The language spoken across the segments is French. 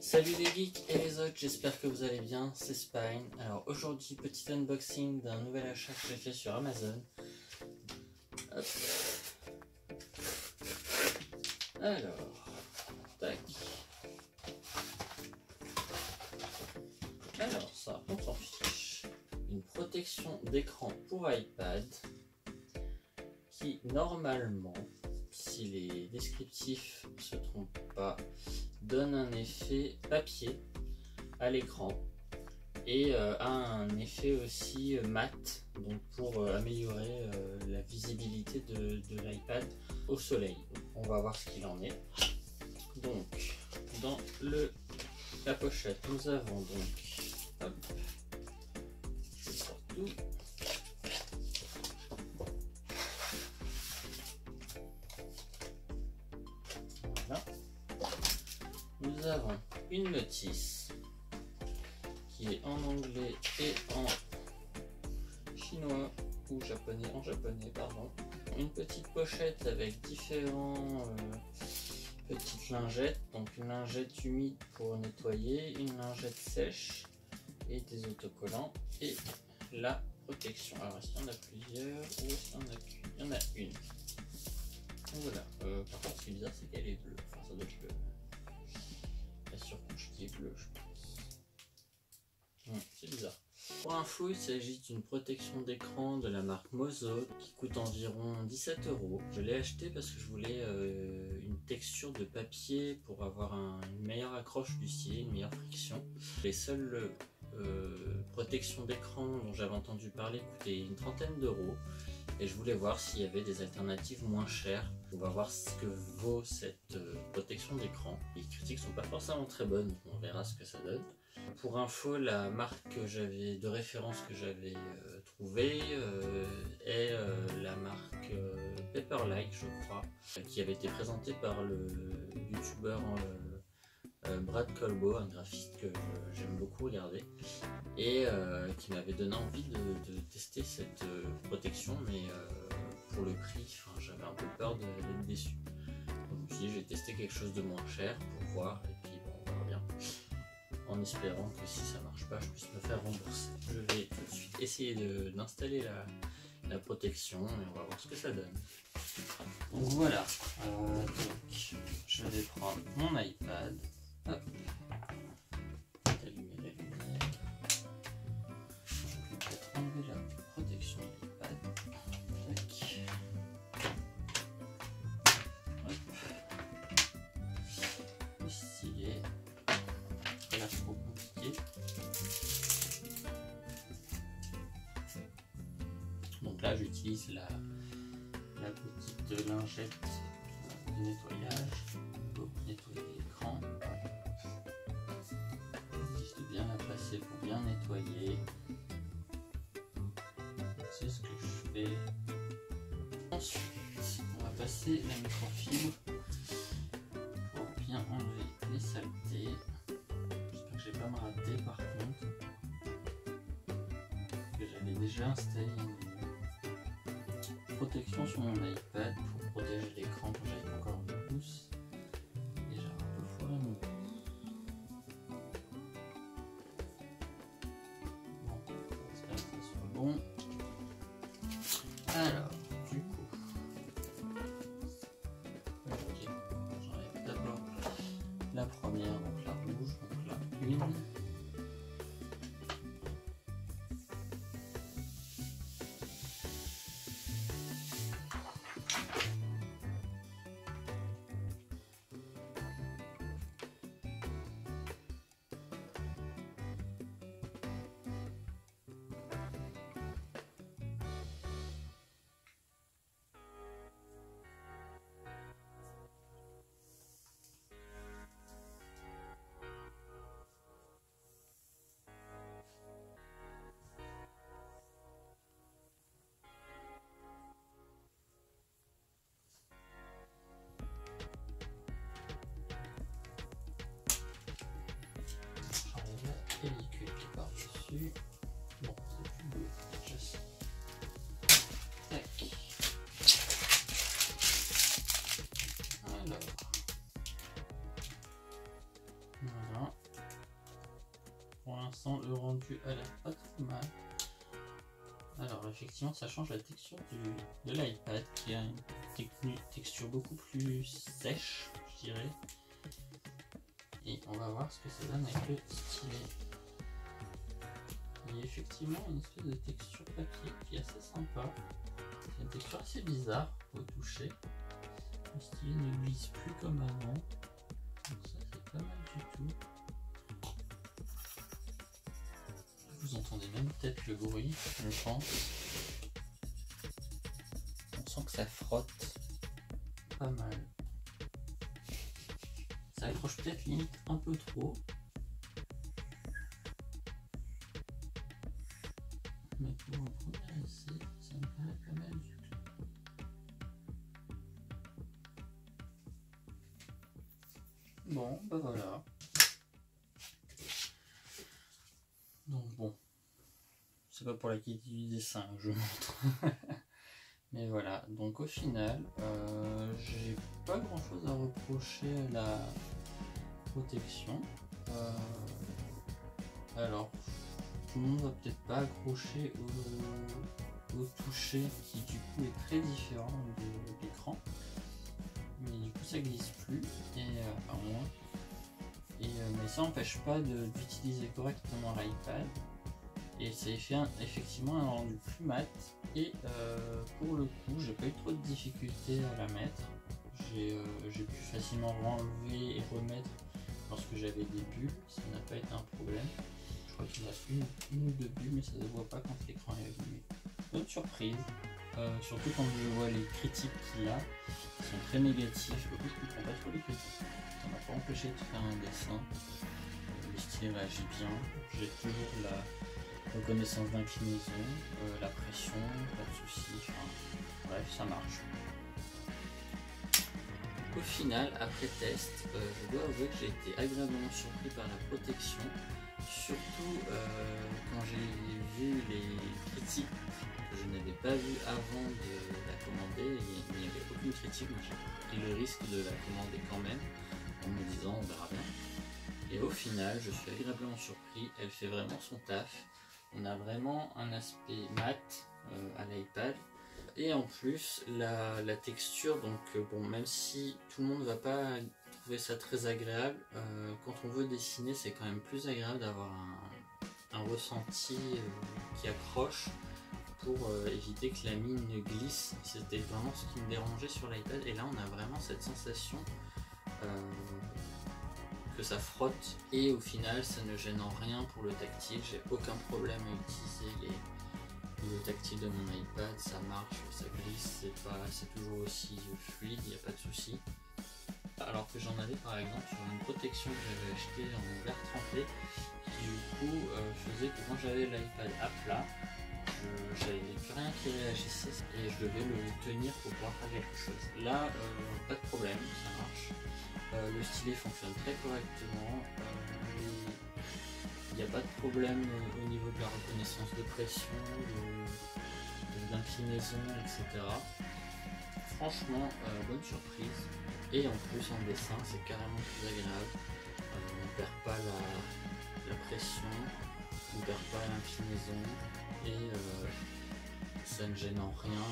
Salut les geeks et les autres, j'espère que vous allez bien, c'est Spine. Alors aujourd'hui, petit unboxing d'un nouvel achat que j'ai fait sur Amazon. Hop. Alors, tac. Alors ça, on s'en fiche. Une protection d'écran pour iPad qui normalement, si les descriptifs ne se trompent pas, donne un effet papier à l'écran et a un effet aussi mat, donc pour améliorer la visibilité de l'iPad au soleil. On va voir ce qu'il en est. Donc dans la pochette nous avons donc, hop, je sors tout. Voilà. Nous avons une notice qui est en anglais et en chinois ou japonais, pardon. Une petite pochette avec différents petites lingettes, donc une lingette humide pour nettoyer, une lingette sèche et des autocollants et la protection. Alors est-ce qu'il y en a plusieurs ou est-ce qu'il y en a qu'une? Il y en a une. Donc voilà. Par contre ce qui est bizarre c'est qu'elle est bleue, enfin ça doit être la surcouche qui est bleue je pense. C'est bizarre. Pour info, il s'agit d'une protection d'écran de la marque Mozo qui coûte environ 17 €. Je l'ai acheté parce que je voulais une texture de papier pour avoir une meilleure accroche du stylet, une meilleure friction. Les seules protections d'écran dont j'avais entendu parler coûtaient une trentaine d'euros et je voulais voir s'il y avait des alternatives moins chères. On va voir ce que vaut cette protection d'écran. Les critiques sont pas forcément très bonnes, on verra ce que ça donne. Pour info, la marque de référence que j'avais trouvée est la marque Paperlike, je crois, qui avait été présentée par le youtubeur Brad Colbo, un graphiste que j'aime beaucoup regarder, et qui m'avait donné envie de tester cette protection, mais pour le prix, j'avais un peu peur d'être déçu. Donc je me suis dit, je vais tester quelque chose de moins cher pour voir, et puis bon, on verra bien. En espérant que si ça marche pas, je puisse me faire rembourser. Je vais tout de suite essayer d'installer la protection et on va voir ce que ça donne. Donc voilà, donc, je vais prendre mon iPad. Hop. Allumer les lumières. Je vais peut-être enlever la protection de l'iPad. Tac. Hop. Le stylet. Pas trop compliqué. Donc là j'utilise la petite lingette de nettoyage pour nettoyer l'écran. Juste bien la placer pour bien nettoyer. C'est ce que je fais. Ensuite on va passer la microfibre pour bien enlever les saletés. Je vais pas me rater par contre, que j'avais déjà installé une protection sur mon iPad pour protéger l'écran quand j'avais encore le pouce et j'avais un peu foiré mon coup. Bon, j'espère que ça soit bon. Alors, du coup, ok, j'enlève d'abord la première, donc la rouge, donc là une. Pellicule qui part dessus. Bon, c'est plus beau, je sais. Tac. Alors. Voilà. l'instant le rendu a l'air pas trop mal. Alors effectivement ça change la texture de l'iPad qui a une texture beaucoup plus sèche, je dirais. Et on va voir ce que ça donne avec le stylet. Il y a effectivement une espèce de texture papier qui est assez sympa. C'est une texture assez bizarre au toucher. Le stylet ne glisse plus comme avant. Donc ça c'est pas mal du tout. Vous entendez même peut-être le bruit, je pense. On sent que ça frotte pas mal. Ça accroche peut-être limite un peu trop. Mais pour un premier essai, ça me paraît pas mal du tout. Bon, bah voilà. Donc bon, c'est pas pour la qualité du dessin que je vous montre. Mais voilà, donc au final, j'ai pas grand chose à reprocher à la protection. Alors, tout le monde va peut-être pas accrocher au toucher qui du coup est très différent de l'écran. Mais du coup ça glisse plus, et à moins. Mais ça n'empêche pas d'utiliser correctement l'iPad. Et ça fait effectivement un rendu plus mat. Et pour le coup, j'ai pas eu trop de difficultés à la mettre. J'ai pu facilement enlever et remettre lorsque j'avais des bulles. Ça n'a pas été un problème. Je crois qu'il y en a une ou deux bulles, mais ça ne se voit pas quand l'écran est allumé. Bonne surprise. Surtout quand je vois les critiques qu'il a, qui sont très négatifs. Je comprends pas trop les critiques. Ça m'a pas empêché de faire un dessin. Le stylet réagit bien. J'ai toujours la reconnaissance d'inclinaison, la pression, pas de soucis. Enfin, bref, ça marche. Au final, après test, je dois avouer que j'ai été agréablement surpris par la protection. Surtout quand j'ai vu les critiques que je n'avais pas vues avant de la commander. Il n'y avait aucune critique, mais j'ai pris le risque de la commander quand même en me disant on verra bien. Et au final, je suis agréablement surpris, elle fait vraiment son taf. On a vraiment un aspect mat à l'iPad. Et en plus, la texture, donc bon, même si tout le monde ne va pas trouver ça très agréable, quand on veut dessiner, c'est quand même plus agréable d'avoir un ressenti qui accroche pour éviter que la mine glisse. C'était vraiment ce qui me dérangeait sur l'iPad. Et là, on a vraiment cette sensation que ça frotte. Et au final, ça ne gêne en rien pour le tactile. J'ai aucun problème à utiliser le tactile de mon iPad, ça marche, ça glisse, c'est toujours aussi fluide, il n'y a pas de souci. Alors que j'en avais par exemple sur une protection que j'avais achetée en verre trempé, qui du coup faisait que quand j'avais l'iPad à plat, j'avais plus rien qui réagissait et je devais le tenir pour pouvoir faire quelque chose. Là, pas de problème, ça marche. Le stylet fonctionne très correctement. Il n'y a pas de problème au niveau de la reconnaissance de pression, d'inclinaison, etc. Franchement, bonne surprise. Et en plus en dessin, c'est carrément plus agréable. On ne perd pas la pression, on ne perd pas l'inclinaison et ça ne gêne en rien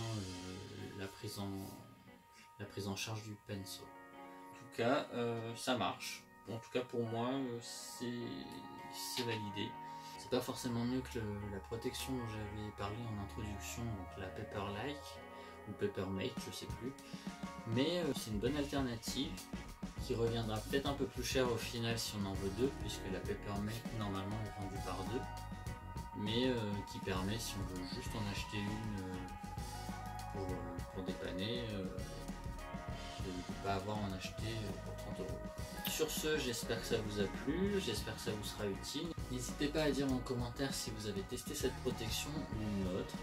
la prise en charge du pinceau. En tout cas, ça marche. En tout cas pour moi, c'est validé. C'est pas forcément mieux que la protection dont j'avais parlé en introduction, donc la Paperlike ou Papermate, je sais plus. Mais c'est une bonne alternative qui reviendra peut-être un peu plus cher au final si on en veut deux, puisque la Papermate normalement est vendue par deux, mais qui permet, si on veut juste en acheter une pour dépanner, de ne pas avoir à en acheter pour 30 euros. Sur ce, j'espère que ça vous a plu, j'espère que ça vous sera utile. N'hésitez pas à dire en commentaire si vous avez testé cette protection ou une autre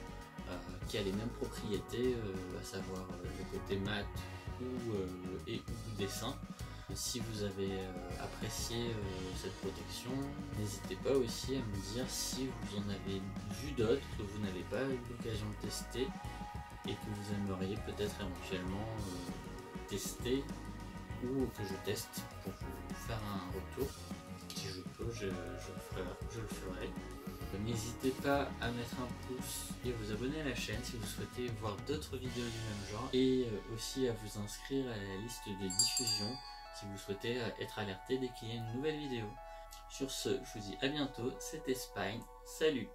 qui a les mêmes propriétés, à savoir le côté mat ou dessin. Si vous avez apprécié cette protection, n'hésitez pas aussi à me dire si vous en avez vu d'autres que vous n'avez pas eu l'occasion de tester et que vous aimeriez peut-être éventuellement tester ou que je teste pour vous faire un retour. si je peux, je le ferai. N'hésitez pas à mettre un pouce et à vous abonner à la chaîne si vous souhaitez voir d'autres vidéos du même genre, et aussi à vous inscrire à la liste de diffusion si vous souhaitez être alerté dès qu'il y a une nouvelle vidéo. Sur ce, je vous dis à bientôt, c'était Spine, salut!